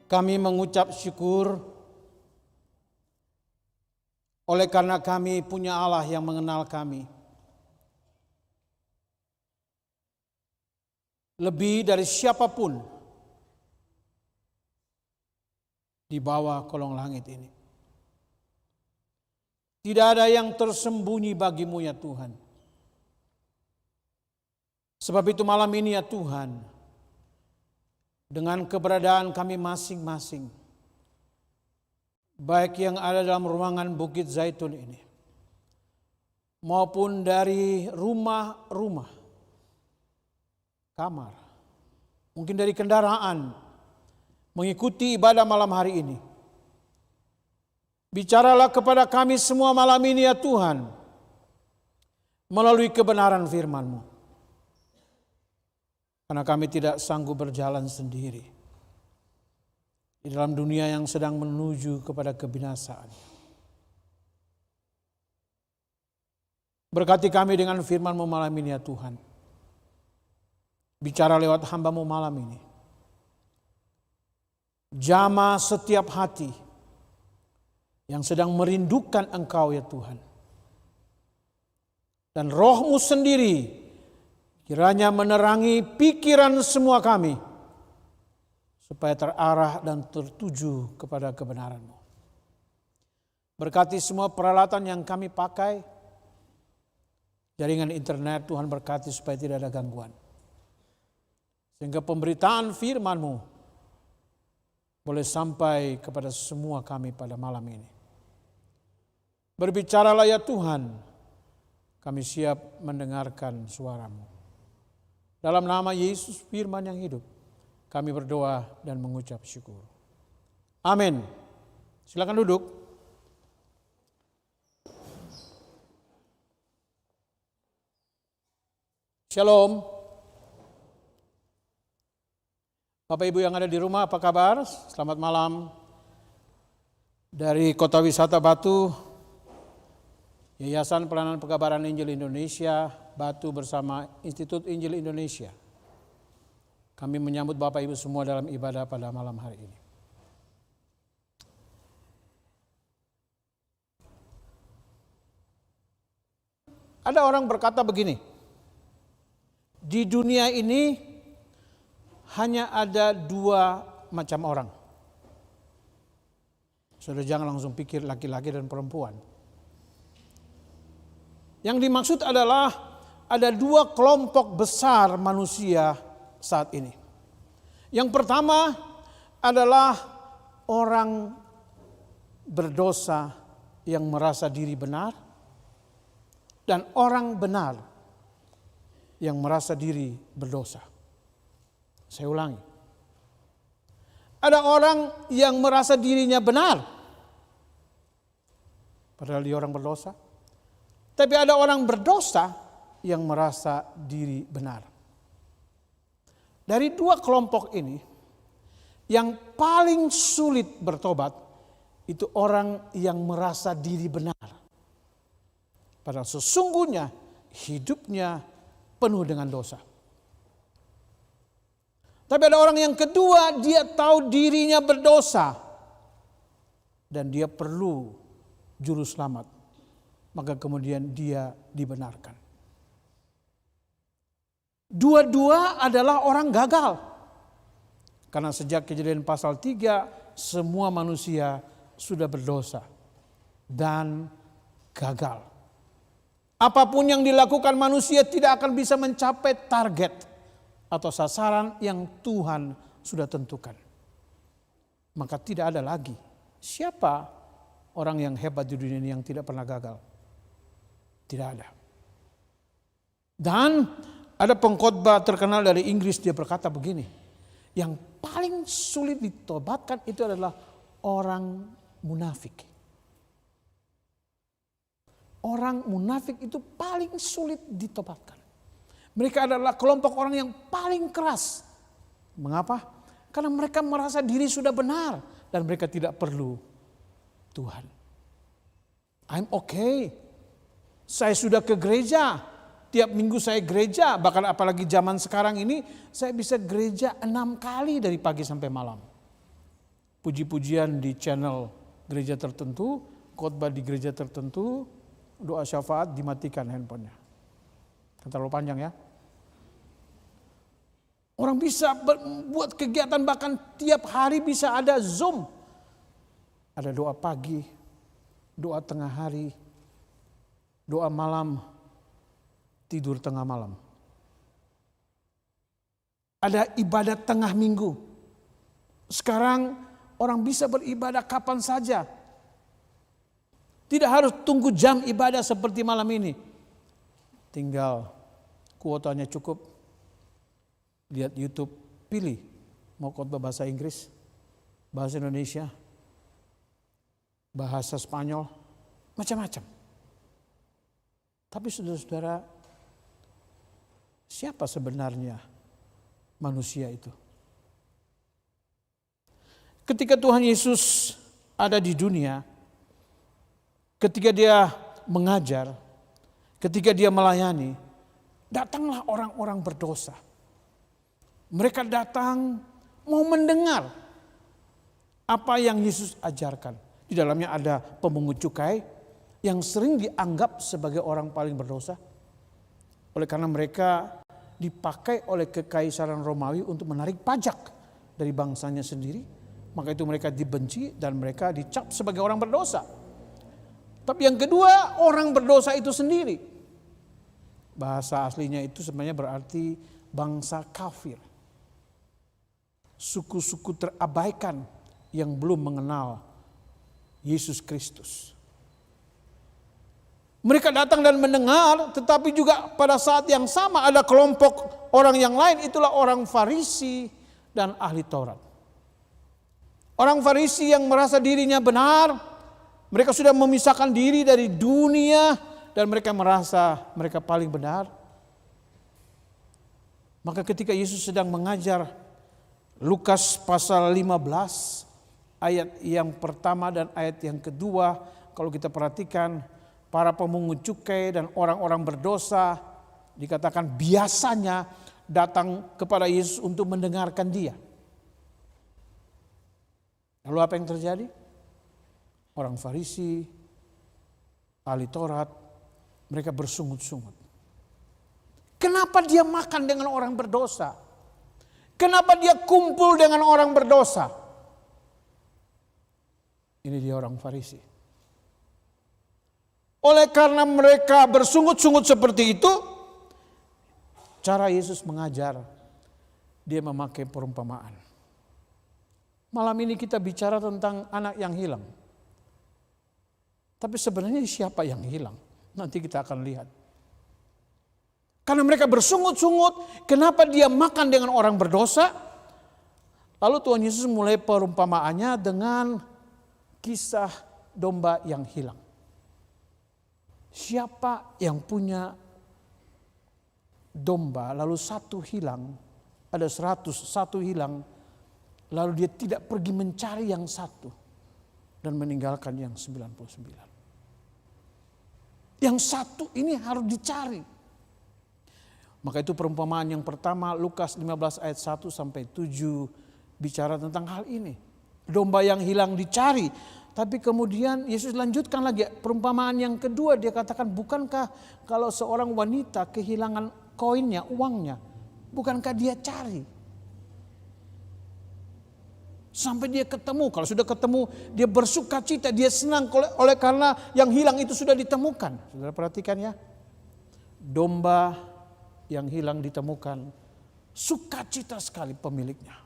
Kami mengucap syukur oleh karena kami punya Allah yang mengenal kami. Lebih dari siapapun di bawah kolong langit ini. Tidak ada yang tersembunyi bagimu ya Tuhan. Sebab itu malam ini ya Tuhan, dengan keberadaan kami masing-masing, baik yang ada dalam ruangan Bukit Zaitun ini, maupun dari rumah-rumah, kamar, mungkin dari kendaraan, mengikuti ibadah malam hari ini. Bicaralah kepada kami semua malam ini ya Tuhan, melalui kebenaran firman-Mu. Karena kami tidak sanggup berjalan sendiri di dalam dunia yang sedang menuju kepada kebinasaan. Berkati kami dengan firman-Mu malam ini ya Tuhan. Bicara lewat hamba-Mu malam ini. Jamah setiap hati yang sedang merindukan Engkau ya Tuhan. Dan Roh-Mu sendiri kiranya menerangi pikiran semua kami supaya terarah dan tertuju kepada kebenaran-Mu. Berkati semua peralatan yang kami pakai, jaringan internet Tuhan berkati supaya tidak ada gangguan. Sehingga pemberitaan firman-Mu boleh sampai kepada semua kami pada malam ini. Berbicaralah ya Tuhan, kami siap mendengarkan suara-Mu. Dalam nama Yesus firman yang hidup, kami berdoa dan mengucap syukur. Amin. Silakan duduk. Shalom. Bapak Ibu yang ada di rumah, apa kabar? Selamat malam. Dari Kota Wisata Batu, Yayasan Pelayanan Pekabaran Injil Indonesia, Batu bersama Institut Injil Indonesia. Kami menyambut Bapak Ibu semua dalam ibadah pada malam hari ini. Ada orang berkata begini, di dunia ini hanya ada dua macam orang. Saudara jangan langsung pikir laki-laki dan perempuan. Yang dimaksud adalah ada dua kelompok besar manusia saat ini. Yang pertama adalah orang berdosa yang merasa diri benar dan orang benar yang merasa diri berdosa. Saya ulangi. Ada orang yang merasa dirinya benar, padahal dia orang berdosa. Tapi ada orang berdosa yang merasa diri benar. Dari dua kelompok ini, yang paling sulit bertobat itu orang yang merasa diri benar. Padahal sesungguhnya hidupnya penuh dengan dosa. Tapi ada orang yang kedua, dia tahu dirinya berdosa dan dia perlu juru selamat. Maka kemudian dia dibenarkan. Dua-dua adalah orang gagal. Karena sejak Kejadian pasal 3, semua manusia sudah berdosa dan gagal. Apapun yang dilakukan manusia tidak akan bisa mencapai target atau sasaran yang Tuhan sudah tentukan. Maka tidak ada lagi siapa orang yang hebat di dunia ini yang tidak pernah gagal. Tidak ada. Dan ada pengkhotbah terkenal dari Inggris, dia berkata begini, yang paling sulit ditobatkan itu adalah orang munafik. Orang munafik itu paling sulit ditobatkan. Mereka adalah kelompok orang yang paling keras. Mengapa? Karena mereka merasa diri sudah benar dan mereka tidak perlu Tuhan. I'm okay. Saya sudah ke gereja. Tiap minggu saya gereja, bahkan apalagi zaman sekarang ini saya bisa gereja 6 kali dari pagi sampai malam. puji-pujian di channel gereja tertentu, khotbah di gereja tertentu, doa syafaat dimatikan handphonenya. Kan terlalu panjang ya. Orang bisa buat kegiatan bahkan tiap hari bisa ada Zoom. Ada doa pagi, doa tengah hari, doa malam, tidur tengah malam. Ada ibadat tengah minggu. Sekarang orang bisa beribadah kapan saja. Tidak harus tunggu jam ibadah seperti malam ini. Tinggal kuotanya cukup. Lihat YouTube, pilih mau khotbah bahasa Inggris, bahasa Indonesia, bahasa Spanyol, macam-macam. Tapi saudara-saudara, siapa sebenarnya manusia itu? Ketika Tuhan Yesus ada di dunia, ketika dia mengajar, ketika dia melayani, datanglah orang-orang berdosa. Mereka datang mau mendengar apa yang Yesus ajarkan. Di dalamnya ada pemungut cukai yang sering dianggap sebagai orang paling berdosa. Oleh karena mereka dipakai oleh kekaisaran Romawi untuk menarik pajak dari bangsanya sendiri. Maka itu mereka dibenci dan mereka dicap sebagai orang berdosa. Tapi yang kedua, orang berdosa itu sendiri. Bahasa aslinya itu sebenarnya berarti bangsa kafir. Suku-suku terabaikan yang belum mengenal Yesus Kristus. Mereka datang dan mendengar, tetapi juga pada saat yang sama ada kelompok orang yang lain, itulah orang Farisi dan ahli Taurat. Orang Farisi yang merasa dirinya benar, mereka sudah memisahkan diri dari dunia dan mereka merasa mereka paling benar. Maka ketika Yesus sedang mengajar, Lukas pasal 15 ayat yang pertama dan ayat yang kedua, kalau kita perhatikan para pemungut cukai dan orang-orang berdosa dikatakan biasanya datang kepada Yesus untuk mendengarkan dia. Lalu apa yang terjadi? Orang Farisi, ahli Taurat, mereka bersungut-sungut. Kenapa dia makan dengan orang berdosa? Kenapa dia kumpul dengan orang berdosa? Ini dia orang Farisi. Oleh karena mereka bersungut-sungut seperti itu, cara Yesus mengajar, dia memakai perumpamaan. Malam ini kita bicara tentang anak yang hilang. Tapi sebenarnya siapa yang hilang? Nanti kita akan lihat. Karena mereka bersungut-sungut, kenapa dia makan dengan orang berdosa? Lalu Tuhan Yesus mulai perumpamaannya dengan kisah domba yang hilang. Siapa yang punya domba lalu satu hilang, ada 100, satu hilang, lalu dia tidak pergi mencari yang satu dan meninggalkan yang 99. Yang satu ini harus dicari. Maka itu perumpamaan yang pertama Lukas 15 ayat 1 sampai 7 bicara tentang hal ini. Domba yang hilang dicari. Tapi kemudian Yesus lanjutkan lagi perumpamaan yang kedua, dia katakan, bukankah kalau seorang wanita kehilangan koinnya, uangnya, bukankah dia cari? Sampai dia ketemu, kalau sudah ketemu dia bersuka cita, dia senang oleh karena yang hilang itu sudah ditemukan. Saudara perhatikan ya, domba yang hilang ditemukan, sukacita sekali pemiliknya.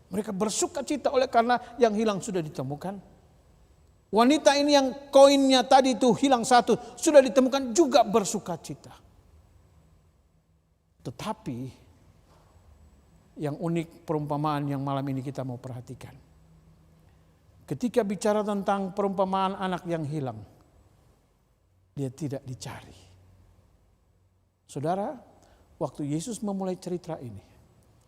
Mereka bersukacita oleh karena yang hilang sudah ditemukan. Wanita ini yang koinnya tadi itu hilang satu, sudah ditemukan juga bersukacita. Tetapi yang unik perumpamaan yang malam ini kita mau perhatikan. Ketika bicara tentang perumpamaan anak yang hilang, dia tidak dicari. Saudara, waktu Yesus memulai cerita ini,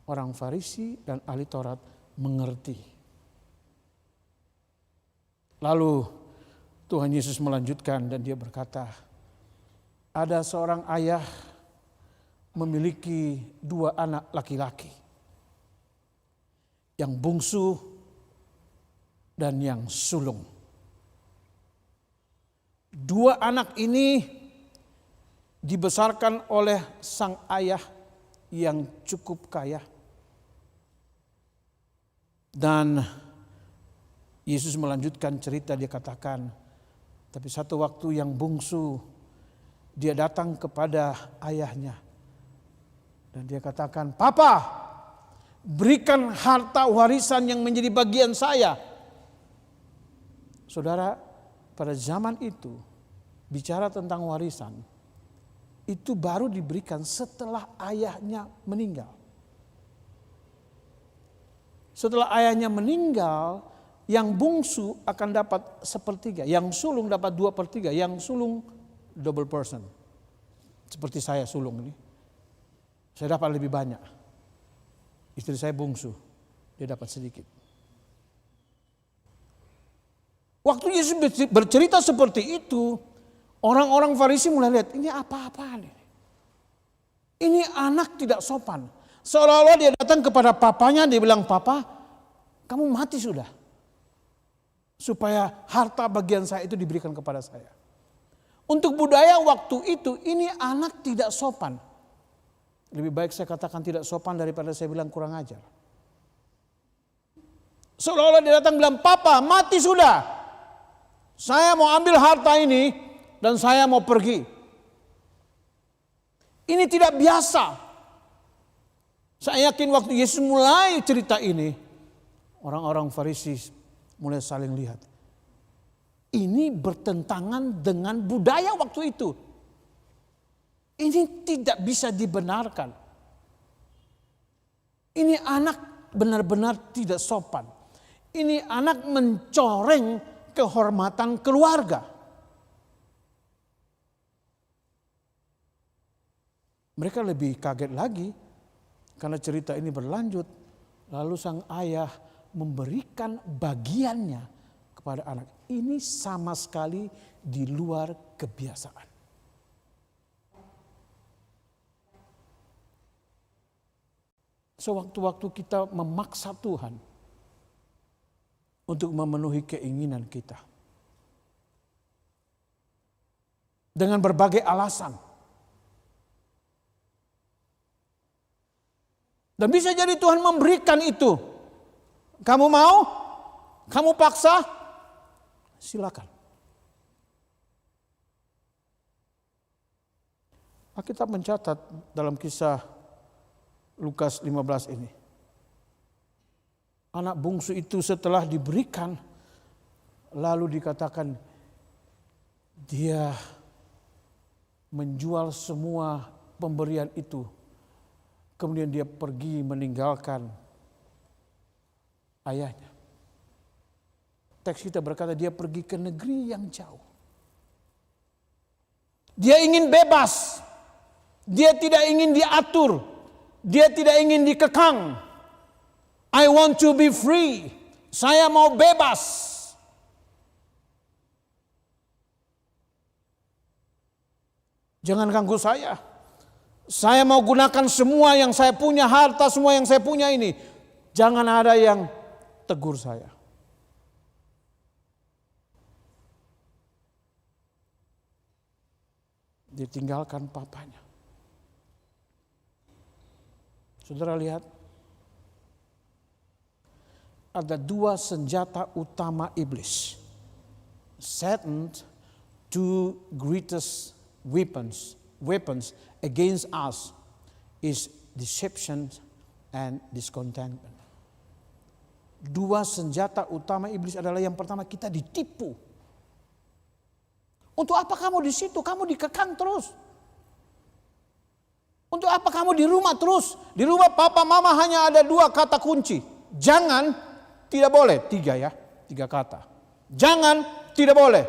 orang Farisi dan ahli Taurat mengerti. Lalu Tuhan Yesus melanjutkan dan dia berkata, ada seorang ayah memiliki 2 anak laki-laki. Yang bungsu dan yang sulung. Dua anak ini dibesarkan oleh sang ayah yang cukup kaya. Dan Yesus melanjutkan cerita, dia katakan, tapi satu waktu yang bungsu, dia datang kepada ayahnya. Dan dia katakan, "Papa, berikan harta warisan yang menjadi bagian saya." Saudara, pada zaman itu, bicara tentang warisan, itu baru diberikan setelah ayahnya meninggal. Setelah ayahnya meninggal, yang bungsu akan dapat 1/3, yang sulung dapat 2/3, yang sulung double person. Seperti saya sulung ini, saya dapat lebih banyak. Istri saya bungsu, dia dapat sedikit. Waktu Yesus bercerita seperti itu, orang-orang Farisi mulai lihat, ini apa-apaan ini? Ini anak tidak sopan. Seolah-olah dia datang kepada papanya, dia bilang, "Papa, kamu mati sudah. Supaya harta bagian saya itu diberikan kepada saya." Untuk budaya waktu itu, ini anak tidak sopan. Lebih baik saya katakan tidak sopan daripada saya bilang kurang ajar. Seolah-olah dia datang bilang, "Papa, mati sudah. Saya mau ambil harta ini dan saya mau pergi." Ini tidak biasa. Saya yakin waktu Yesus mulai cerita ini, orang-orang Farisi mulai saling lihat. Ini bertentangan dengan budaya waktu itu. Ini tidak bisa dibenarkan. Ini anak benar-benar tidak sopan. Ini anak mencoreng kehormatan keluarga. Mereka lebih kaget lagi karena cerita ini berlanjut. Lalu sang ayah memberikan bagiannya kepada anak. Ini sama sekali di luar kebiasaan. Sewaktu-waktu kita memaksa Tuhan untuk memenuhi keinginan kita dengan berbagai alasan. Dan bisa jadi Tuhan memberikan itu. Kamu mau? Kamu paksa? Silakan. Alkitab mencatat dalam kisah Lukas 15 ini. Anak bungsu itu setelah diberikan, lalu dikatakan dia menjual semua pemberian itu. Kemudian dia pergi meninggalkan ayahnya. Teks kita berkata dia pergi ke negeri yang jauh. Dia ingin bebas. Dia tidak ingin diatur. Dia tidak ingin dikekang. I want to be free. Saya mau bebas. Jangan ganggu saya. Saya mau gunakan semua yang saya punya, harta semua yang saya punya ini. Jangan ada yang tegur saya. Ditinggalkan papanya. Saudara lihat, ada dua senjata utama iblis. Satan's two greatest weapons against us is deception and discontentment. Dua senjata utama iblis adalah yang pertama, kita ditipu. Untuk apa kamu di situ? Kamu dikekang terus. Untuk apa kamu di rumah terus? Di rumah papa mama hanya ada dua kata kunci. Jangan, tidak boleh. Tiga kata. Jangan, tidak boleh.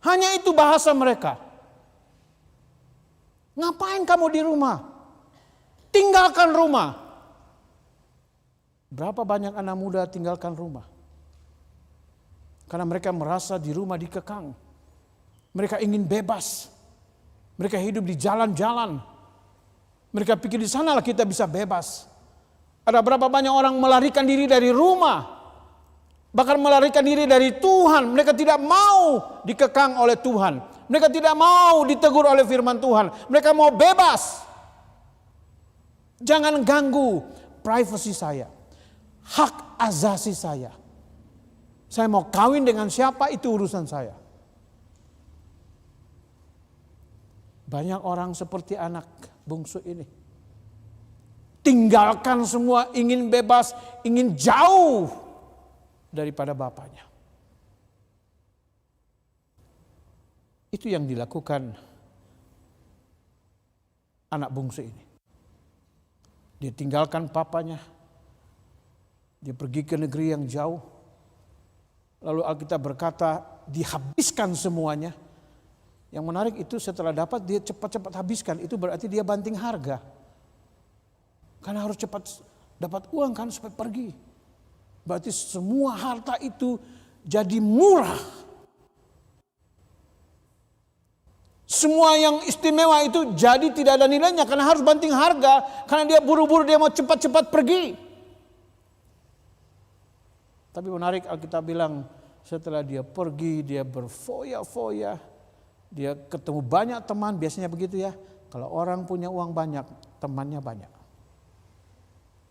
Hanya itu bahasa mereka. Ngapain kamu di rumah? Tinggalkan rumah. Berapa banyak anak muda tinggalkan rumah? Karena mereka merasa di rumah dikekang. Mereka ingin bebas. Mereka hidup di jalan-jalan. Mereka pikir di sanalah kita bisa bebas. Ada berapa banyak orang melarikan diri dari rumah Bahkan melarikan diri dari Tuhan. Mereka tidak mau dikekang oleh Tuhan. Mereka tidak mau ditegur oleh firman Tuhan. Mereka mau bebas. Jangan ganggu privasi saya. Hak asasi saya. Saya mau kawin dengan siapa itu urusan saya. Banyak orang seperti anak bungsu ini. Tinggalkan semua, ingin bebas, ingin jauh daripada bapaknya. Itu yang dilakukan anak bungsu ini. Dia tinggalkan papanya. Dia pergi ke negeri yang jauh. Lalu Alkitab berkata dihabiskan semuanya. Yang menarik itu setelah dapat dia cepat-cepat habiskan. Itu berarti dia banting harga. Karena harus cepat dapat uang kan supaya pergi. Berarti semua harta itu jadi murah. Semua yang istimewa itu jadi tidak ada nilainya karena harus banting harga. Karena dia buru-buru, dia mau cepat-cepat pergi. Tapi menarik, Alkitab bilang setelah dia pergi, dia berfoya-foya. Dia ketemu banyak teman, biasanya begitu ya. Kalau orang punya uang banyak, temannya banyak.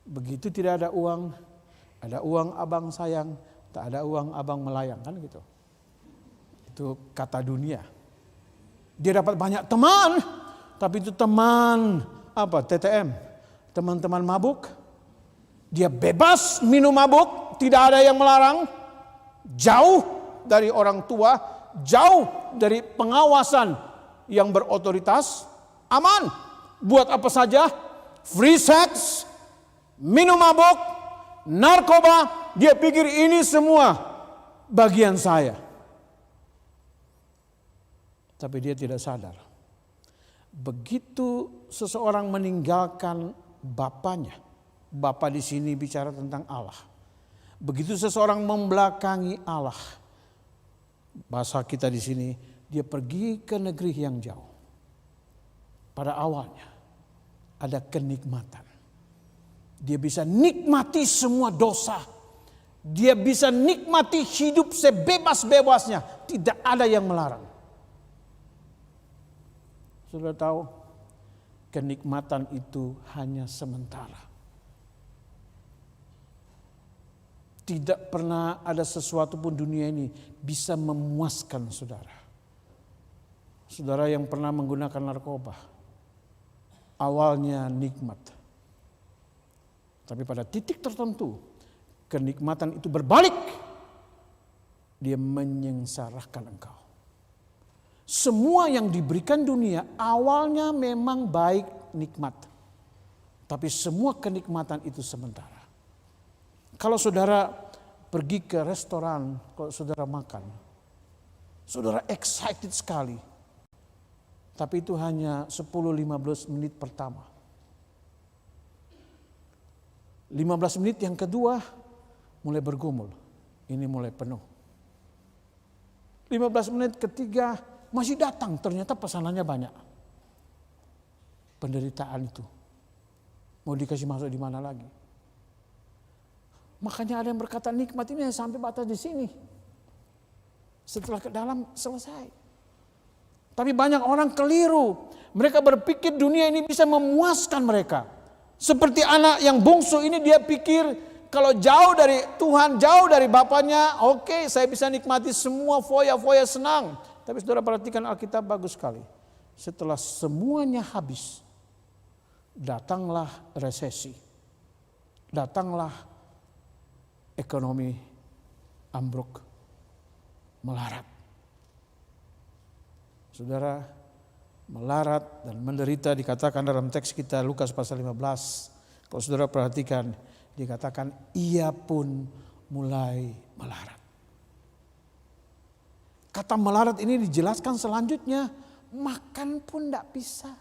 Begitu tidak ada uang abang sayang, tak ada uang abang melayang, kan gitu. Itu kata dunia. Dia dapat banyak teman, tapi itu teman apa? TTM, teman-teman mabuk. Dia bebas minum mabuk, tidak ada yang melarang. Jauh dari orang tua, jauh dari pengawasan yang berotoritas, aman. Buat apa saja, free sex, minum mabuk, narkoba, dia pikir ini semua bagian saya. Tapi dia tidak sadar. Begitu seseorang meninggalkan bapaknya, Bapa di sini bicara tentang Allah. Begitu seseorang membelakangi Allah, bahasa kita di sini, dia pergi ke negeri yang jauh. Pada awalnya ada kenikmatan. Dia bisa nikmati semua dosa. Dia bisa nikmati hidup sebebas-bebasnya. Tidak ada yang melarang. Sudah tahu, kenikmatan itu hanya sementara. Tidak pernah ada sesuatu pun dunia ini bisa memuaskan saudara. Saudara yang pernah menggunakan narkoba, awalnya nikmat. Tapi pada titik tertentu, kenikmatan itu berbalik. Dia menyengsarakan engkau. Semua yang diberikan dunia awalnya memang baik, nikmat. Tapi semua kenikmatan itu sementara. Kalau saudara pergi ke restoran, kalau saudara makan, saudara excited sekali. Tapi itu hanya 10-15 menit pertama. 15 menit yang kedua mulai bergumul. Ini mulai penuh. 15 menit ketiga masih datang, ternyata pesanannya banyak. Penderitaan itu. Mau dikasih masuk di mana lagi? Makanya ada yang berkata nikmat ini sampai batas di sini. Setelah ke dalam selesai. Tapi banyak orang keliru. Mereka berpikir dunia ini bisa memuaskan mereka. Seperti anak yang bungsu ini, dia pikir kalau jauh dari Tuhan, jauh dari bapaknya, oke, saya bisa nikmati semua foya-foya senang. Tapi saudara perhatikan Alkitab bagus sekali. Setelah semuanya habis, datanglah resesi. Datanglah ekonomi ambruk, melarat. Saudara, melarat dan menderita dikatakan dalam teks kita Lukas pasal 15. Kalau saudara perhatikan, dikatakan ia pun mulai melarat. Kata melarat ini dijelaskan selanjutnya, makan pun tidak bisa.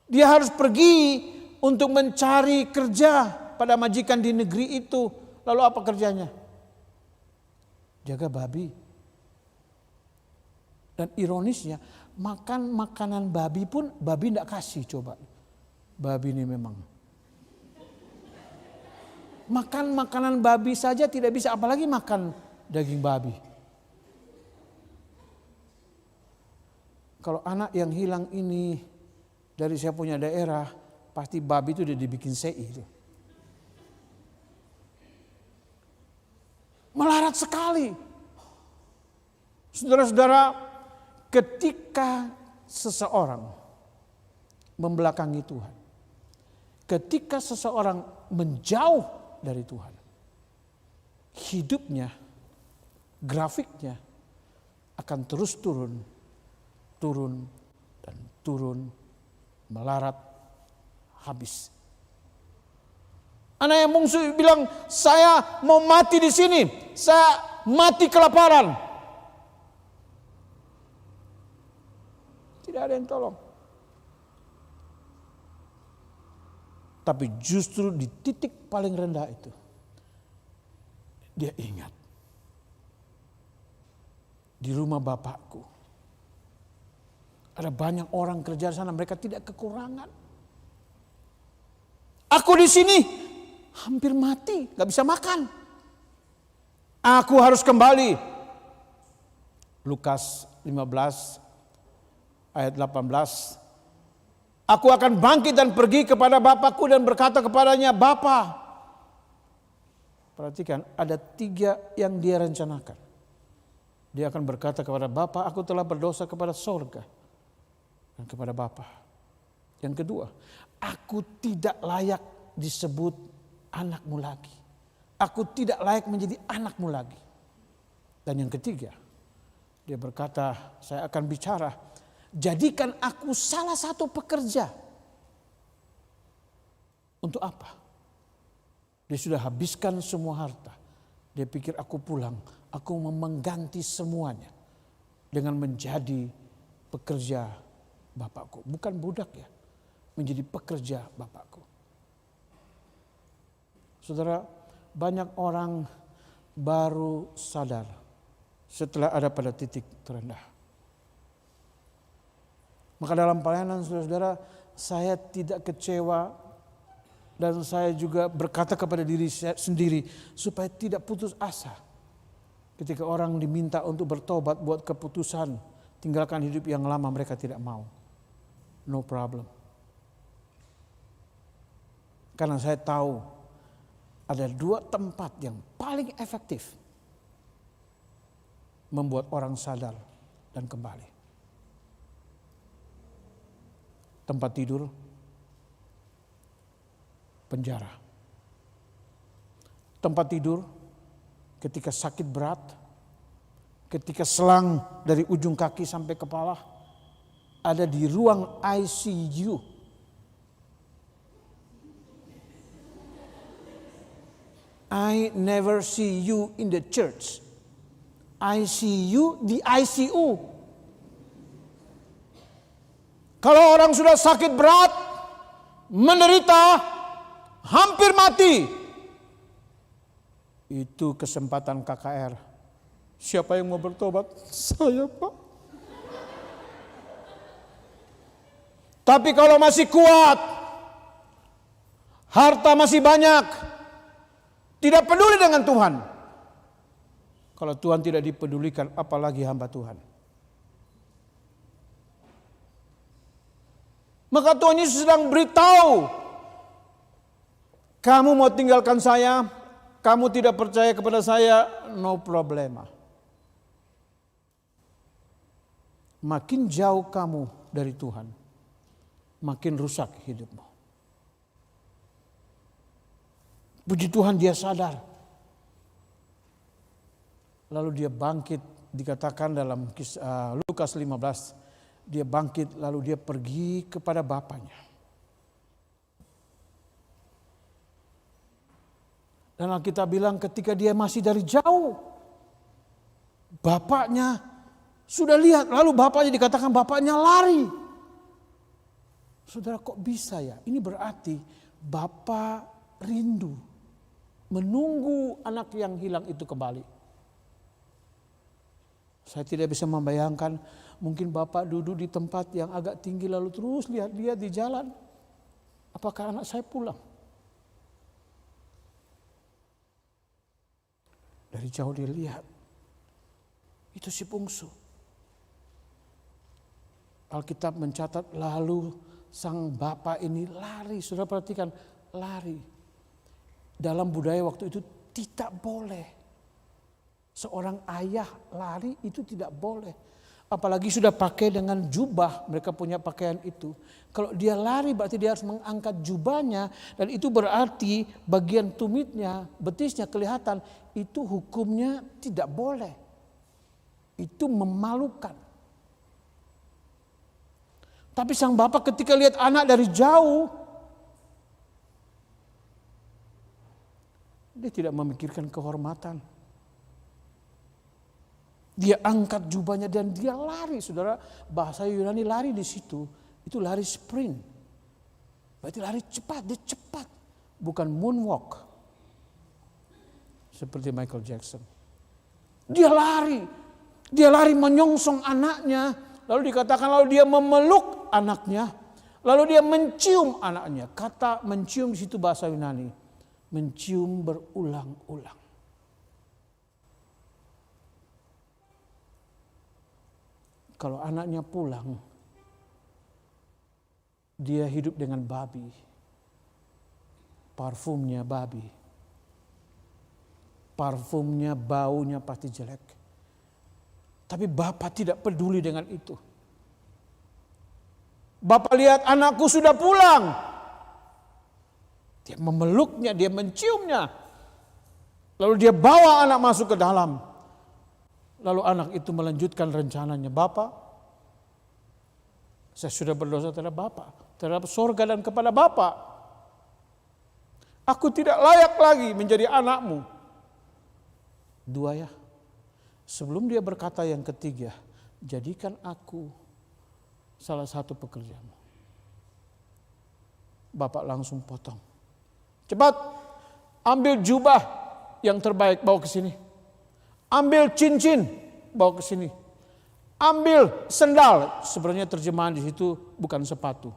Dia harus pergi untuk mencari kerja pada majikan di negeri itu. Lalu apa kerjanya? Jaga babi. Dan ironisnya, makan makanan babi pun babi tidak kasih, coba. Babi ini memang Makan makanan babi saja tidak bisa, apalagi makan daging babi. Kalau anak yang hilang ini dari saya punya daerah, pasti babi itu udah dibikin sei itu. Melarat sekali. Saudara-saudara, ketika seseorang membelakangi Tuhan, ketika seseorang menjauh dari Tuhan, hidupnya, grafiknya akan terus turun, dan turun, melarat, habis. Anak yang bungsu bilang, saya mau mati di sini, saya mati kelaparan. Tidak ada yang tolong. Tapi justru di titik paling rendah itu, dia ingat, di rumah Bapakku ada banyak orang kerja di sana, mereka tidak kekurangan. Aku di sini hampir mati, gak bisa makan. Aku harus kembali. Lukas 15 ayat 18. Aku akan bangkit dan pergi kepada Bapakku dan berkata kepadanya, Bapa. Perhatikan, ada 3 yang dia rencanakan. Dia akan berkata kepada Bapa, aku telah berdosa kepada sorga dan kepada Bapa. Yang kedua, aku tidak layak disebut anakmu lagi. Aku tidak layak menjadi anakmu lagi. Dan yang ketiga, dia berkata, saya akan bicara, jadikan aku salah satu pekerja. Untuk apa? Dia sudah habiskan semua harta. Dia pikir aku pulang, aku mau mengganti semuanya dengan menjadi pekerja Bapakku. Bukan budak ya, menjadi pekerja Bapakku. Saudara, banyak orang baru sadar setelah ada pada titik terendah. Maka dalam pelayanan saudara-saudara, saya tidak kecewa dan saya juga berkata kepada diri saya sendiri supaya tidak putus asa. Ketika orang diminta untuk bertobat buat keputusan tinggalkan hidup yang lama, mereka tidak mau. No problem. Karena saya tahu ada 2 tempat yang paling efektif membuat orang sadar dan kembali. Tempat tidur, penjara. Tempat tidur ketika sakit berat, ketika selang dari ujung kaki sampai kepala, ada di ruang ICU. I never see you in the church. I see you di ICU. Kalau orang sudah sakit berat, menderita, hampir mati, itu kesempatan KKR. Siapa yang mau bertobat? Saya, Pak. Tapi kalau masih kuat, harta masih banyak, tidak peduli dengan Tuhan. Kalau Tuhan tidak dipedulikan, apalagi hamba Tuhan. Maka Tuhan Yesus sedang beritahu, kamu mau tinggalkan saya, kamu tidak percaya kepada saya, no problema. Makin jauh kamu dari Tuhan, makin rusak hidupmu. Puji Tuhan, dia sadar. Lalu dia bangkit, dikatakan dalam Lukas 15, dia bangkit lalu dia pergi kepada bapaknya. Dan Alkitab bilang ketika dia masih dari jauh, bapaknya sudah lihat, lalu bapaknya dikatakan bapaknya lari. Saudara, kok bisa ya? Ini berarti bapak rindu menunggu anak yang hilang itu kembali. Saya tidak bisa membayangkan, mungkin bapak duduk di tempat yang agak tinggi lalu terus lihat-lihat di jalan. Apakah anak saya pulang? Dari jauh dia lihat, itu si bungsu. Alkitab mencatat lalu sang bapak ini lari. Saudara perhatikan, lari. Dalam budaya waktu itu tidak boleh. Seorang ayah lari itu tidak boleh. Apalagi sudah pakai dengan jubah, mereka punya pakaian itu. Kalau dia lari berarti dia harus mengangkat jubahnya. Dan itu berarti bagian tumitnya, betisnya kelihatan. Itu hukumnya tidak boleh. Itu memalukan. Tapi sang bapak ketika lihat anak dari jauh, dia tidak memikirkan kehormatan. Dia angkat jubahnya dan dia lari. Saudara, bahasa Yunani lari di situ, itu lari sprint. Berarti lari cepat, dia cepat. Bukan moonwalk. Seperti Michael Jackson. Dia lari menyongsong anaknya. Lalu dikatakan lalu dia memeluk anaknya. Lalu dia mencium anaknya. Kata mencium di situ bahasa Yunani. Mencium berulang-ulang. Kalau anaknya pulang, dia hidup dengan babi. Parfumnya babi. Parfumnya, baunya pasti jelek. Tapi bapak tidak peduli dengan itu. Bapak lihat anakku sudah pulang. Dia memeluknya, dia menciumnya. Lalu dia bawa anak masuk ke dalam. Lalu anak itu melanjutkan rencananya. Bapak, saya sudah berdosa terhadap Bapak, terhadap sorga dan kepada Bapak. Aku tidak layak lagi menjadi anakmu. Dua ya. Sebelum dia berkata yang ketiga, jadikan aku salah satu pekerjaanmu. Bapak langsung potong. Cepat, ambil jubah yang terbaik, bawa ke sini. Ambil cincin, bawa ke sini. Ambil sendal, sebenarnya terjemahan di situ bukan sepatu.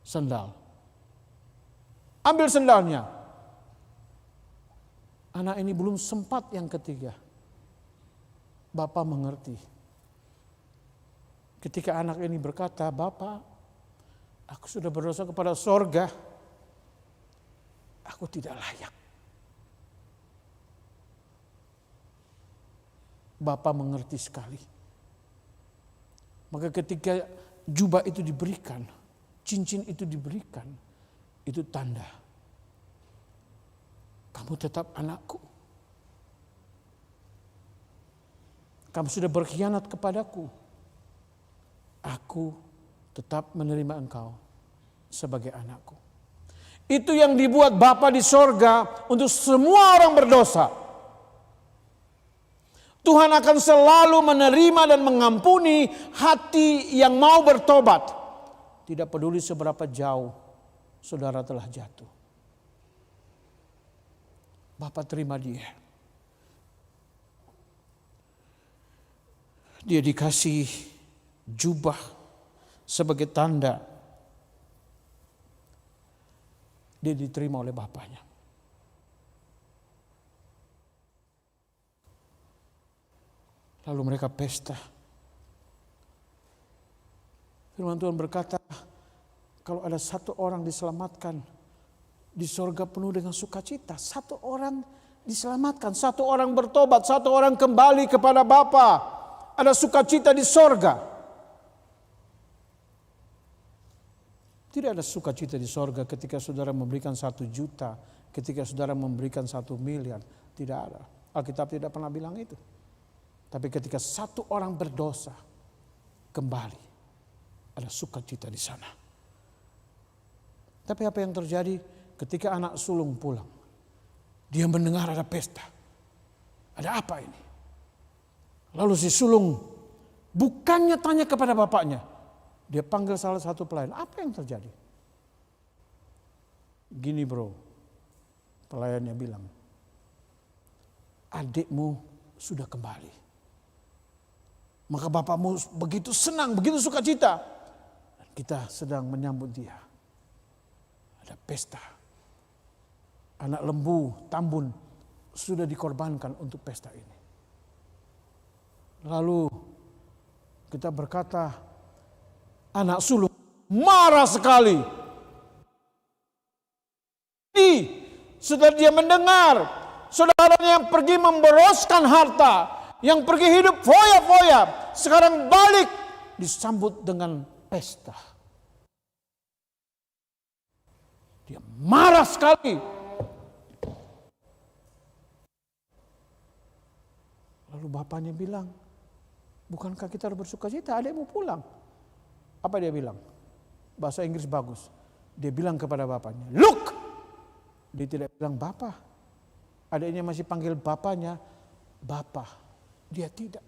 Sendal. Ambil sendalnya. Anak ini belum sempat yang ketiga. Bapak mengerti. Ketika anak ini berkata, Bapak, aku sudah berdosa kepada sorga. Aku tidak layak. Bapak mengerti sekali. Maka ketika jubah itu diberikan, cincin itu diberikan, itu tanda. Kamu tetap anakku. Kamu sudah berkhianat kepadaku. Aku tetap menerima engkau sebagai anakku. Itu yang dibuat Bapa di sorga untuk semua orang berdosa. Tuhan akan selalu menerima dan mengampuni hati yang mau bertobat. Tidak peduli seberapa jauh saudara telah jatuh. Bapak terima dia. Dia dikasih jubah sebagai tanda. Dia diterima oleh bapaknya. Lalu mereka pesta. Firman Tuhan berkata, kalau ada satu orang diselamatkan, di sorga penuh dengan sukacita. Satu orang diselamatkan, satu orang bertobat, satu orang kembali kepada Bapa. Ada sukacita di sorga. Tidak ada sukacita di sorga ketika saudara memberikan 1 juta, ketika saudara memberikan 1 miliar. Tidak ada. Alkitab tidak pernah bilang itu. Tapi ketika satu orang berdosa, kembali. Ada sukacita di sana. Tapi apa yang terjadi? Ketika anak sulung pulang, dia mendengar ada pesta. Ada apa ini? Lalu si sulung bukannya tanya kepada bapaknya, dia panggil salah satu pelayan. Apa yang terjadi? Gini bro, pelayannya bilang, adikmu sudah kembali. Maka bapakmu begitu senang, begitu sukacita. Kita sedang menyambut dia. Ada pesta. Anak lembu, tambun, sudah dikorbankan untuk pesta ini. Lalu kita berkata, anak sulung marah sekali. Setelah dia mendengar saudaranya yang pergi memboroskan harta, yang pergi hidup foya-foya, sekarang balik disambut dengan pesta. Dia marah sekali. Lalu bapaknya bilang, bukankah kita harus bersuka cita, adikmu pulang. Apa dia bilang? Bahasa Inggris bagus. Dia bilang kepada bapaknya, look! Dia tidak bilang bapak. Adiknya masih panggil bapaknya bapak. Dia tidak.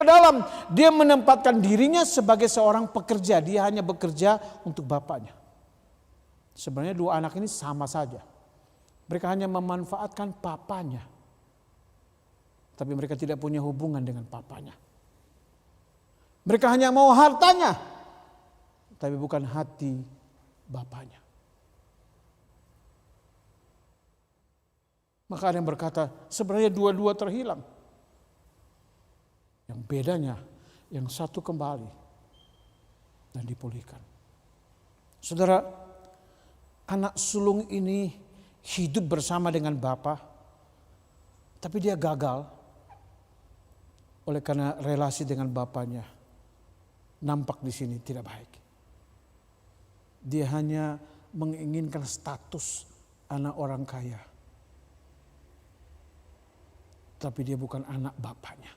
Dalam dia menempatkan dirinya sebagai seorang pekerja. Dia hanya bekerja untuk bapaknya. Sebenarnya dua anak ini sama saja. Mereka hanya memanfaatkan papanya. Tapi mereka tidak punya hubungan dengan papanya. Mereka hanya mau hartanya. Tapi bukan hati bapaknya. Maka ada yang berkata, sebenarnya dua-dua terhilang. Yang bedanya, yang satu kembali dan dipulihkan. Saudara, anak sulung ini hidup bersama dengan bapa, tapi dia gagal oleh karena relasi dengan bapaknya nampak di sini tidak baik. Dia hanya menginginkan status anak orang kaya. Tapi dia bukan anak bapaknya.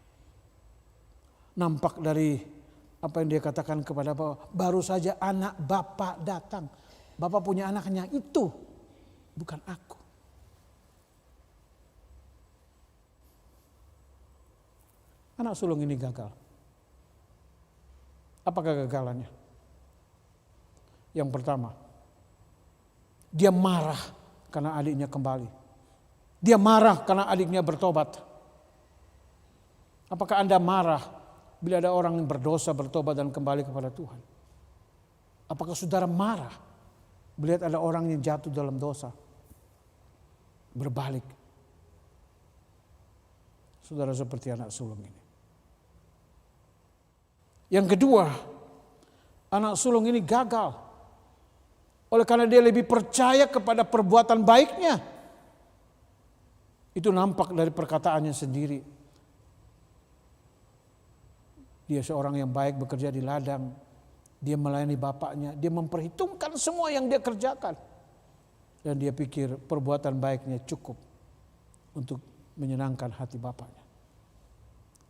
Nampak dari apa yang dia katakan kepada bapak, baru saja anak bapak datang. Bapak punya anaknya itu, bukan aku. Anak sulung ini gagal. Apa kegagalannya? Yang pertama, dia marah karena adiknya kembali. Dia marah karena adiknya bertobat. Apakah Anda marah bila ada orang yang berdosa, bertobat dan kembali kepada Tuhan? Apakah saudara marah melihat ada orang yang jatuh dalam dosa, berbalik? Saudara seperti anak sulung ini. Yang kedua, anak sulung ini gagal. Oleh karena dia lebih percaya kepada perbuatan baiknya. Itu nampak dari perkataannya sendiri. Dia seorang yang baik, bekerja di ladang. Dia melayani bapaknya. Dia memperhitungkan semua yang dia kerjakan. Dan dia pikir perbuatan baiknya cukup untuk menyenangkan hati bapaknya.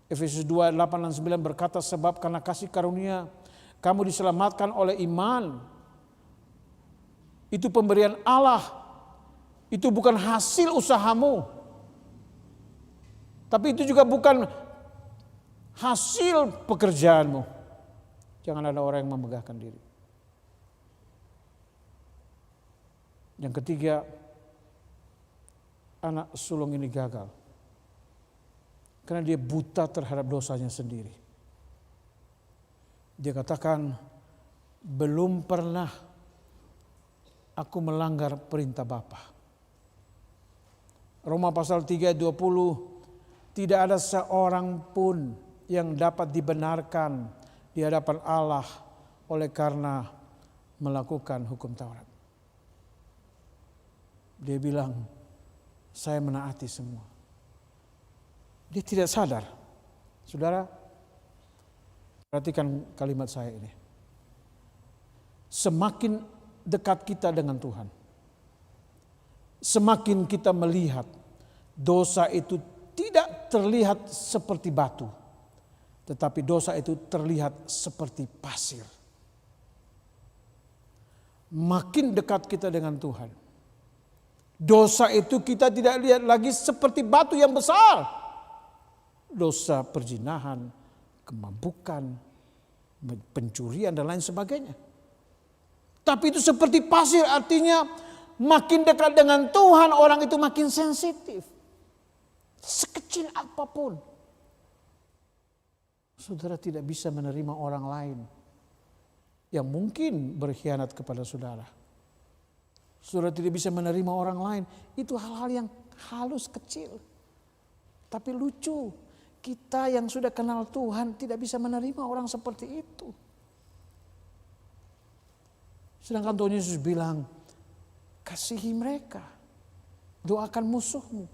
Efesus 2, 8 dan 9 berkata, sebab karena kasih karunia kamu diselamatkan oleh iman. Itu pemberian Allah. Itu bukan hasil usahamu. Tapi itu juga bukan hasil pekerjaanmu. Jangan ada orang yang memegahkan diri. Yang ketiga, anak sulung ini gagal. Karena dia buta terhadap dosanya sendiri. Dia katakan, belum pernah aku melanggar perintah Bapa. Roma pasal 3 ayat 20, tidak ada seorang pun yang dapat dibenarkan di hadapan Allah oleh karena melakukan hukum Taurat. Dia bilang, saya menaati semua. Dia tidak sadar. Saudara, perhatikan kalimat saya ini. Semakin dekat kita dengan Tuhan, semakin kita melihat dosa itu tidak terlihat seperti batu, tetapi dosa itu terlihat seperti pasir. Makin dekat kita dengan Tuhan, dosa itu kita tidak lihat lagi seperti batu yang besar. Dosa perzinahan, kemabukan, pencurian dan lain sebagainya. Tapi itu seperti pasir, artinya makin dekat dengan Tuhan orang itu makin sensitif. Sekecil apapun. Saudara tidak bisa menerima orang lain yang mungkin berkhianat kepada saudara. Saudara tidak bisa menerima orang lain. Itu hal-hal yang halus, kecil. Tapi lucu. Kita yang sudah kenal Tuhan tidak bisa menerima orang seperti itu. Sedangkan Tuhan Yesus bilang, kasihi mereka. Doakan musuhmu.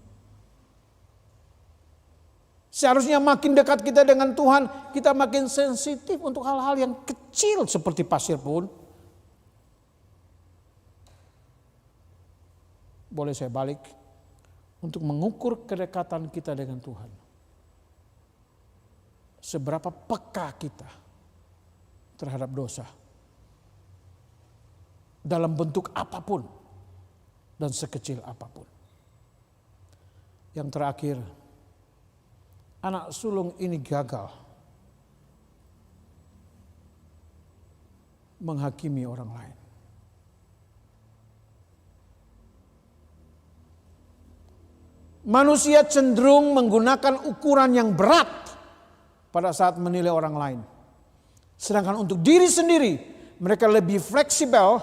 Seharusnya makin dekat kita dengan Tuhan, kita makin sensitif untuk hal-hal yang kecil seperti pasir pun. Boleh saya balik untuk mengukur kedekatan kita dengan Tuhan. Seberapa peka kita terhadap dosa. Dalam bentuk apapun dan sekecil apapun. Yang terakhir, anak sulung ini gagal menghakimi orang lain. Manusia cenderung menggunakan ukuran yang berat pada saat menilai orang lain. Sedangkan untuk diri sendiri, mereka lebih fleksibel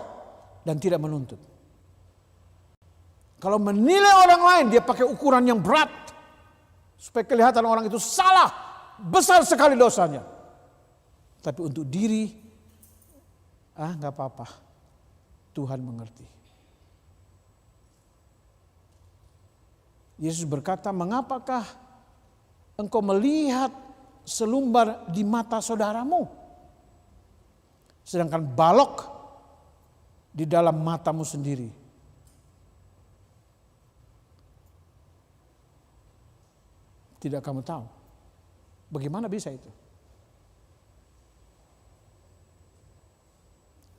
dan tidak menuntut. Kalau menilai orang lain, dia pakai ukuran yang berat. Supaya kelihatan orang itu salah, besar sekali dosanya. Tapi untuk diri, gak apa-apa. Tuhan mengerti. Yesus berkata, mengapakah engkau melihat selumbar di mata saudaramu, sedangkan balok di dalam matamu sendiri tidak kamu tahu? Bagaimana bisa itu?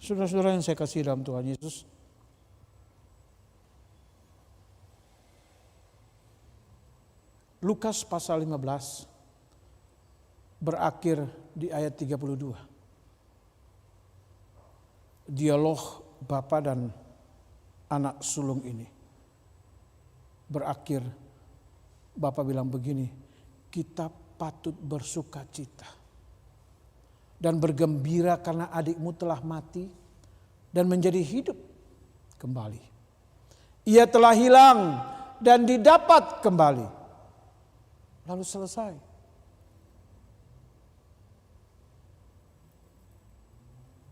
Saudara-saudara yang saya kasih dalam Tuhan Yesus, Lukas pasal 15 berakhir di ayat 32. Dialog bapa dan anak sulung ini berakhir, bapa bilang begini, kita patut bersuka cita dan bergembira karena adikmu telah mati dan menjadi hidup kembali. Ia telah hilang dan didapat kembali. Lalu selesai.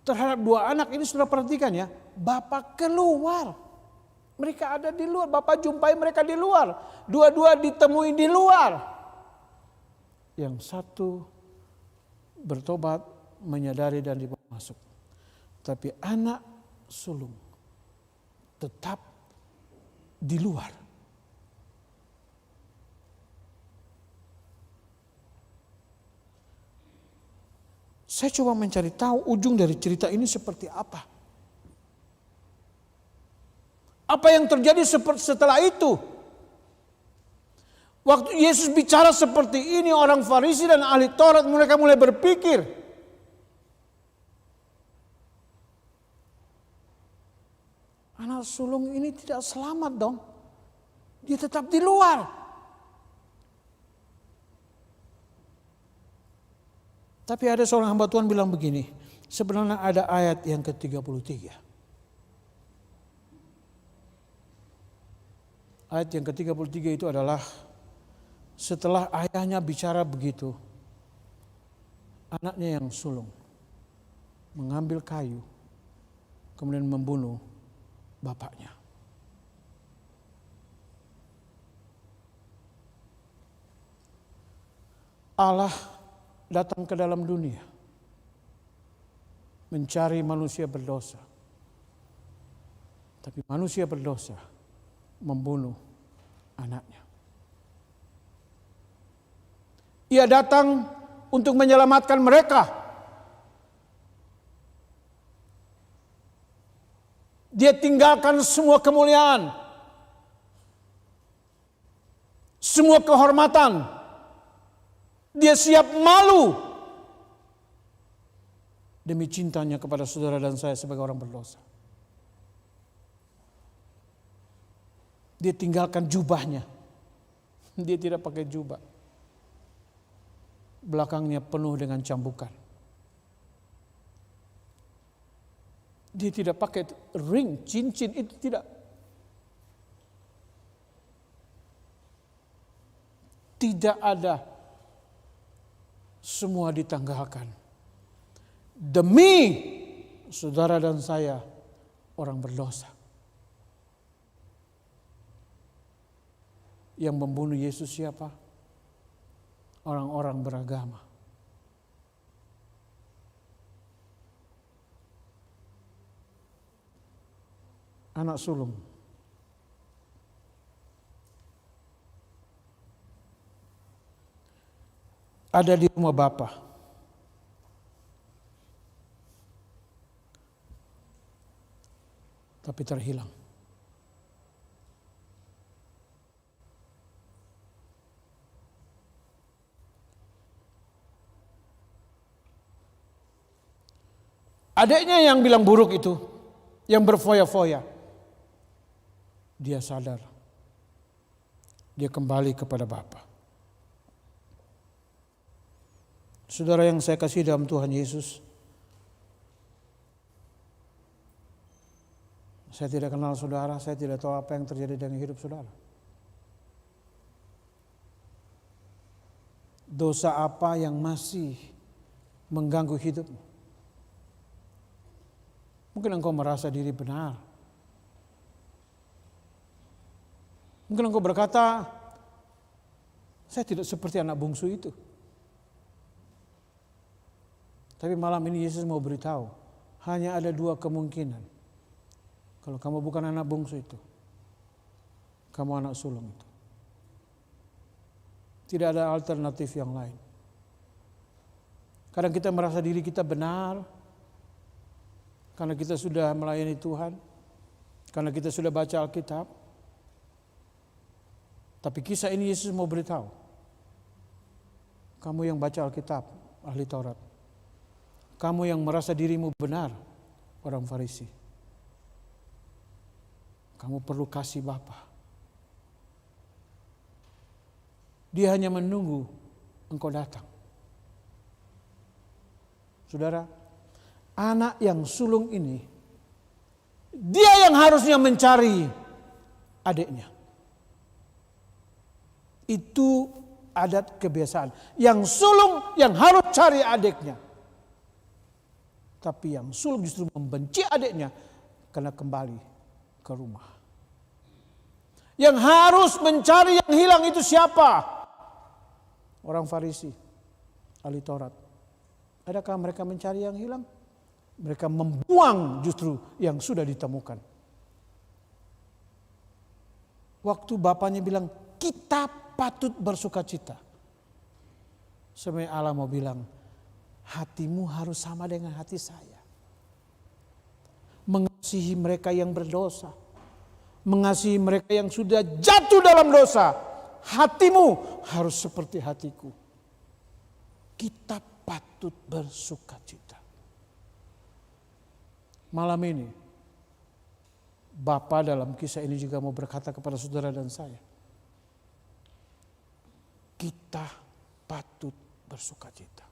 Terhadap dua anak ini sudah perhatikan ya. Bapak keluar. Mereka ada di luar. Bapak jumpai mereka di luar. Dua-dua ditemui di luar. Yang satu bertobat, menyadari dan dibawa masuk. Tapi anak sulung tetap di luar. Saya coba mencari tahu ujung dari cerita ini seperti apa. Apa yang terjadi setelah itu? Waktu Yesus bicara seperti ini, orang Farisi dan ahli Taurat mereka mulai berpikir, anak sulung ini tidak selamat dong. Dia tetap di luar. Tapi ada seorang hamba Tuhan bilang begini, sebenarnya ada ayat yang ke-33. Ayat yang ke-33 itu adalah setelah ayahnya bicara begitu, anaknya yang sulung mengambil kayu, kemudian membunuh bapaknya. Allah datang ke dalam dunia mencari manusia berdosa. Tapi manusia berdosa membunuh anaknya. Ia datang untuk menyelamatkan mereka. Dia tinggalkan semua kemuliaan, semua kehormatan. Dia siap malu demi cintanya kepada saudara dan saya sebagai orang berdosa. Dia tinggalkan jubahnya. Dia tidak pakai jubah. Belakangnya penuh dengan cambukan. Dia tidak pakai ring, cincin, itu tidak. Tidak ada, semua ditanggalkan. Demi saudara dan saya, orang berdosa. Yang membunuh Yesus siapa? Orang-orang beragama. Anak sulung. Ada di rumah Bapa. Tapi terhilang. Adiknya yang bilang buruk itu, yang berfoya-foya, dia sadar. Dia kembali kepada Bapa. Saudara yang saya kasih dalam Tuhan Yesus, saya tidak kenal saudara, saya tidak tahu apa yang terjadi dengan hidup saudara. Dosa apa yang masih mengganggu hidupmu? Mungkin engkau merasa diri benar. Mungkin engkau berkata, saya tidak seperti anak bungsu itu. Tapi malam ini Yesus mau beritahu, hanya ada dua kemungkinan. Kalau kamu bukan anak bungsu itu, kamu anak sulung itu. Tidak ada alternatif yang lain. Kadang kita merasa diri kita benar, karena kita sudah melayani Tuhan, karena kita sudah baca Alkitab. Tapi kisah ini Yesus mau beritahu, kamu yang baca Alkitab, ahli Taurat, kamu yang merasa dirimu benar, orang Farisi, kamu perlu kasih Bapa. Dia hanya menunggu engkau datang. Saudara, anak yang sulung ini, dia yang harusnya mencari adiknya. Itu adat kebiasaan. Yang sulung yang harus cari adiknya. Tapi yang sulung justru membenci adiknya karena kembali ke rumah. Yang harus mencari yang hilang itu siapa? Orang Farisi, ahli Taurat. Adakah mereka mencari yang hilang? Mereka membuang justru yang sudah ditemukan. Waktu bapaknya bilang, kita patut bersuka cita. Sebenarnya Allah mau bilang, hatimu harus sama dengan hati saya. Mengasihi mereka yang berdosa. Mengasihi mereka yang sudah jatuh dalam dosa. Hatimu harus seperti hatiku. Kita patut bersuka cita. Malam ini, Bapa dalam kisah ini juga mau berkata kepada saudara dan saya. Kita patut bersuka cita.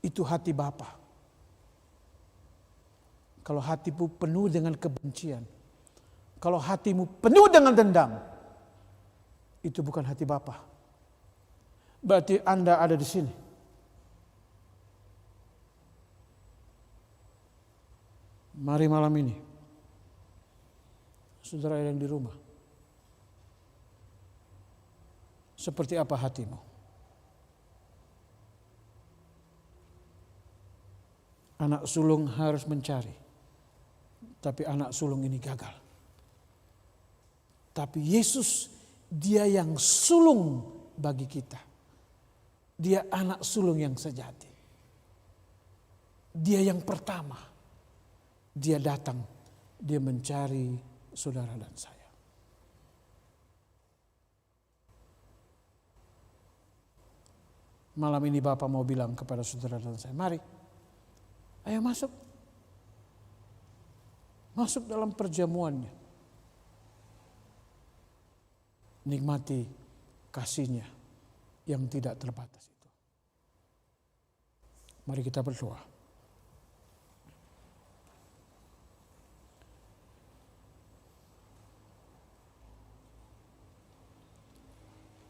Itu hati Bapa. Kalau hatimu penuh dengan kebencian, kalau hatimu penuh dengan dendam, itu bukan hati Bapa. Berarti Anda ada di sini. Mari malam ini, saudara yang di rumah, seperti apa hatimu? Anak sulung harus mencari, tapi anak sulung ini gagal. Tapi Yesus, dia yang sulung bagi kita. Dia anak sulung yang sejati. Dia yang pertama. Dia datang, dia mencari saudara dan saya. Malam ini Bapak mau bilang kepada saudara dan saya, mari, ayo masuk. Masuk dalam perjamuannya. Nikmati kasihnya yang tidak terbatas itu. Mari kita berdoa.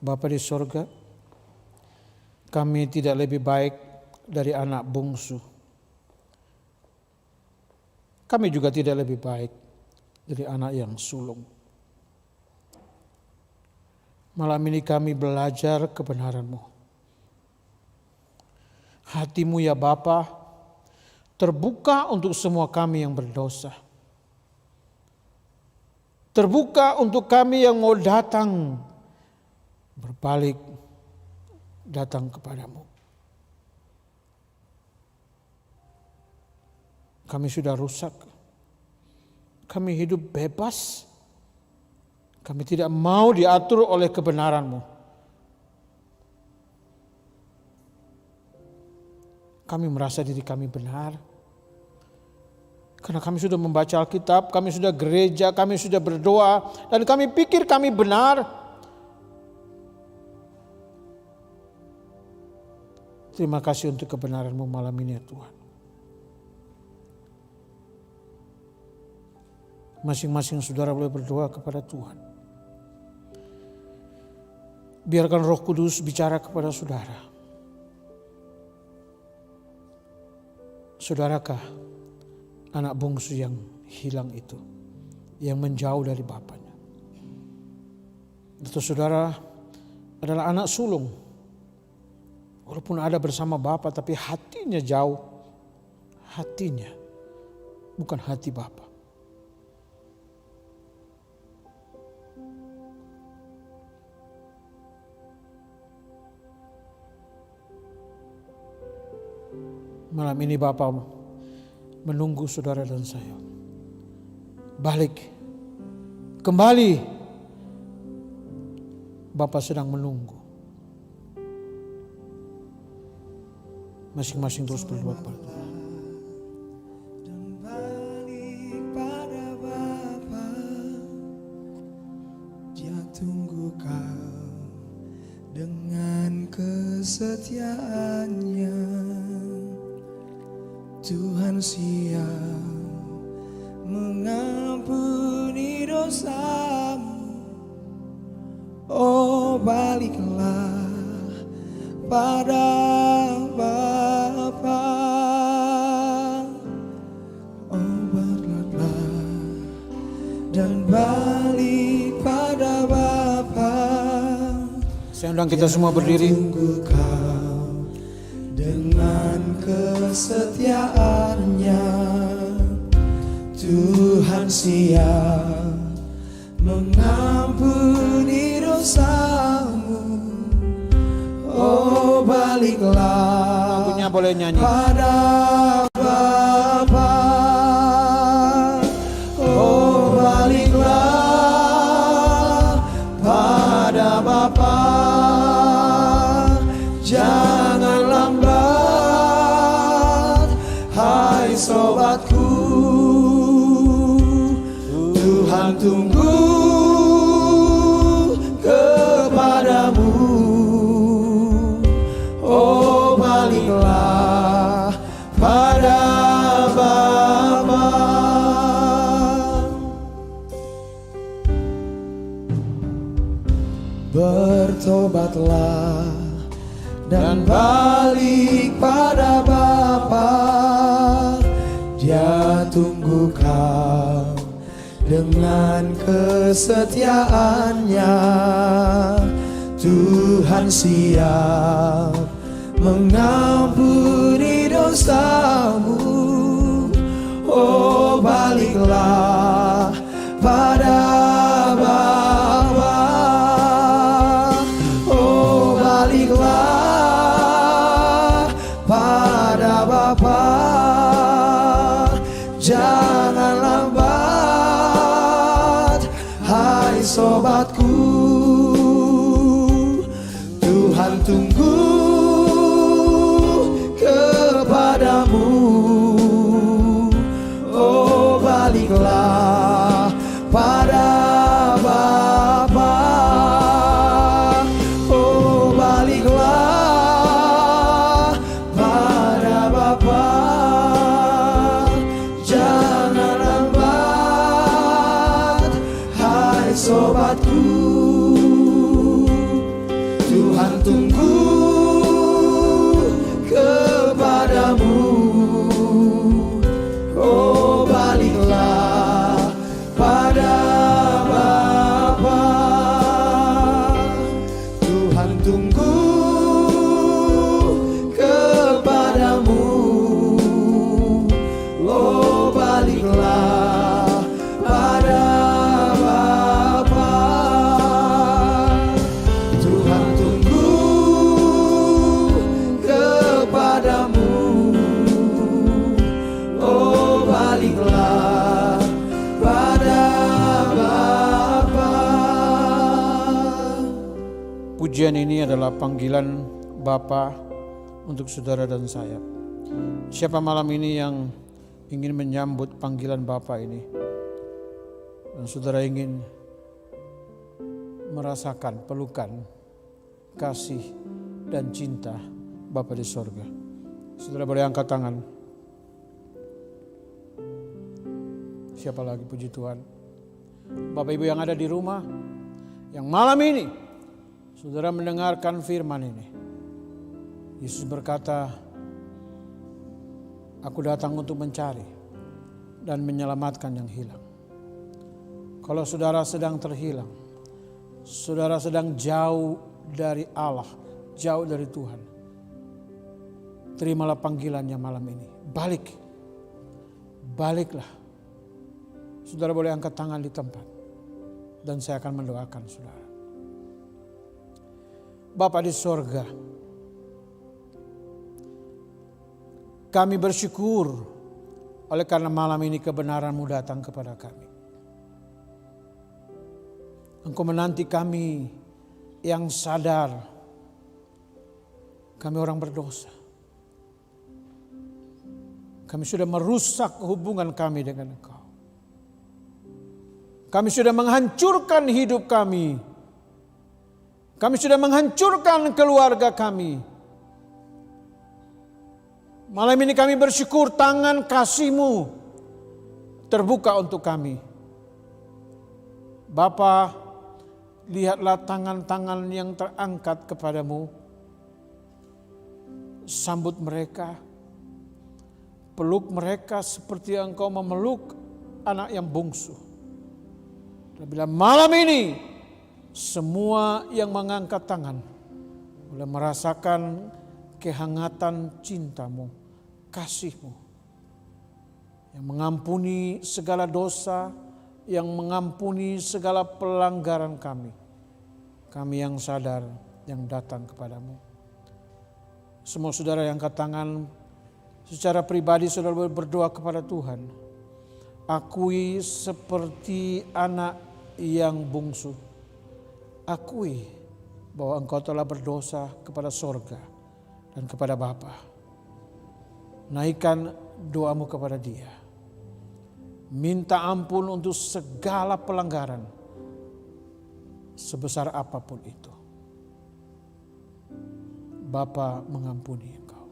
Bapa di sorga, kami tidak lebih baik dari anak bungsu. Kami juga tidak lebih baik dari anak yang sulung. Malam ini kami belajar kebenaran-Mu. Hati-Mu ya Bapa terbuka untuk semua kami yang berdosa. Terbuka untuk kami yang mau datang, berbalik, datang kepadamu. Kami sudah rusak. Kami hidup bebas. Kami tidak mau diatur oleh kebenaran-Mu. Kami merasa diri kami benar. Karena kami sudah membaca Alkitab, kami sudah gereja, kami sudah berdoa, dan kami pikir kami benar. Terima kasih untuk kebenaran-Mu malam ini ya Tuhan. Masing-masing saudara boleh berdoa kepada Tuhan. Biarkan Roh Kudus bicara kepada saudara. Saudarakah anak bungsu yang hilang itu, yang menjauh dari bapaknya? Atau saudara adalah anak sulung, walaupun ada bersama bapak tapi hatinya jauh, hatinya bukan hati bapak. Malam ini Bapa menunggu saudara dan saya. Balik, kembali. Bapa sedang menunggu. Masing-masing terus berdoa kepada Tuhan. Dan balik pada Bapa, Dia tunggu kau dengan kesetiaannya. Tuhan siap mengampuni dosamu. Oh baliklah pada Bapa. Oh bertobatlah dan balik pada Bapa. Saya undang kita semua berdiri. Tunggu kau dengan kesetiaannya. Tuhan siap mengampuni dosamu. Oh baliklah, Lagunya boleh nyanyi. pada Bapa. Oh baliklah pada Bapa. Jangan lambat, hai sobatku. Tuhan tunggu kepadamu. Oh baliklah pada Bapa. Bertobatlah dan balik pada Bapa. Dia tunggu kau dengan kesetiaannya. Tuhan siap mengampuni dosamu. Oh baliklah pada Bapa. Oh baliklah pada Bapa. Jangan lambat, hai sobatku. Tuhan tunggu kepadamu. Oh baliklah pada Bapa. Oh baliklah pada Bapa. Jangan lambat, hai sobatku. pujian ini adalah panggilan Bapa untuk saudara dan saya. Siapa malam ini yang ingin menyambut panggilan Bapa ini? Dan saudara ingin merasakan pelukan, kasih, dan cinta Bapa di sorga. Saudara boleh angkat tangan. Siapa lagi? Puji Tuhan. Bapak Ibu yang ada di rumah, yang malam ini saudara mendengarkan firman ini. Yesus berkata, aku datang untuk mencari dan menyelamatkan yang hilang. Kalau saudara sedang terhilang, saudara sedang jauh dari Allah, jauh dari Tuhan, terimalah panggilannya malam ini. Baliklah. Saudara boleh angkat tangan di tempat dan saya akan mendoakan saudara. Bapa di sorga, kami bersyukur oleh karena malam ini kebenaran-Mu datang kepada kami. Engkau menanti kami yang sadar kami orang berdosa. Kami sudah merusak hubungan kami dengan Engkau. Kami sudah menghancurkan hidup kami. Kami sudah menghancurkan keluarga kami. Malam ini kami bersyukur tangan kasih-Mu terbuka untuk kami. Bapa, lihatlah tangan-tangan yang terangkat kepadamu. Sambut mereka. Peluk mereka seperti Engkau memeluk anak yang bungsu. Dan bila malam ini semua yang mengangkat tangan boleh merasakan kehangatan cinta-Mu, kasih-Mu yang mengampuni segala dosa, yang mengampuni segala pelanggaran kami. Kami yang sadar yang datang kepadamu. Semua saudara yang angkat tangan secara pribadi saudara berdoa kepada Tuhan. Akui seperti anak yang bungsu. Akui bahwa engkau telah berdosa kepada sorga dan kepada Bapa. Naikkan doamu kepada Dia. Minta ampun untuk segala pelanggaran sebesar apapun itu. Bapa mengampuni engkau.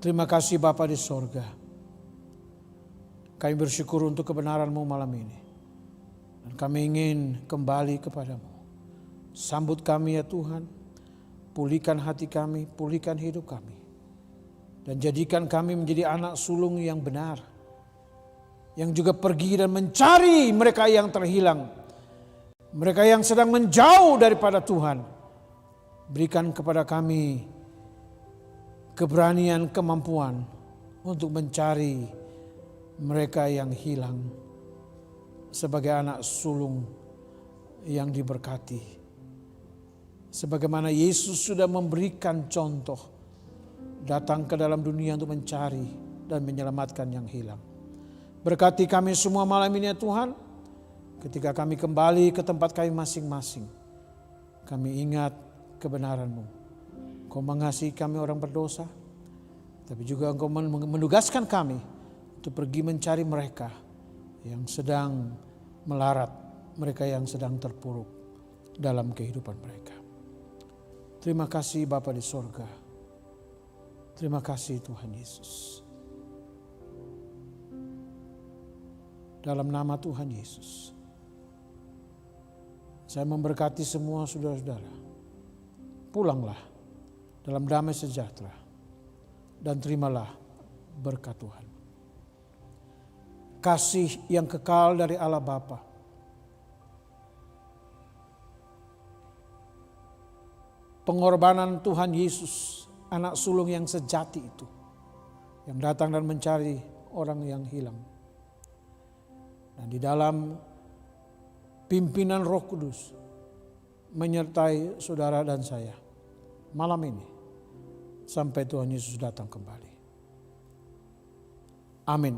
Terima kasih Bapa di sorga. Kami bersyukur untuk kebenaran-Mu malam ini. Dan kami ingin kembali kepadamu. Sambut kami ya Tuhan. Pulihkan hati kami, pulihkan hidup kami. Dan jadikan kami menjadi anak sulung yang benar. Yang juga pergi dan mencari mereka yang terhilang. Mereka yang sedang menjauh daripada Tuhan. Berikan kepada kami keberanian, kemampuan untuk mencari mereka yang hilang sebagai anak sulung yang diberkati. Sebagaimana Yesus sudah memberikan contoh datang ke dalam dunia untuk mencari dan menyelamatkan yang hilang. Berkati kami semua malam ini ya Tuhan. Ketika kami kembali ke tempat kami masing-masing, kami ingat kebenaran-Mu. Engkau mengasihi kami orang berdosa, tapi juga Engkau menugaskan kami untuk pergi mencari mereka yang sedang melarat, mereka yang sedang terpuruk dalam kehidupan mereka. Terima kasih Bapa di sorga. Terima kasih Tuhan Yesus. Dalam nama Tuhan Yesus, saya memberkati semua saudara-saudara. Pulanglah dalam damai sejahtera dan terimalah berkat Tuhan. Kasih yang kekal dari Allah Bapa, pengorbanan Tuhan Yesus, anak sulung yang sejati itu, yang datang dan mencari orang yang hilang. Dan di dalam pimpinan Roh Kudus menyertai saudara dan saya malam ini sampai Tuhan Yesus datang kembali. Amin.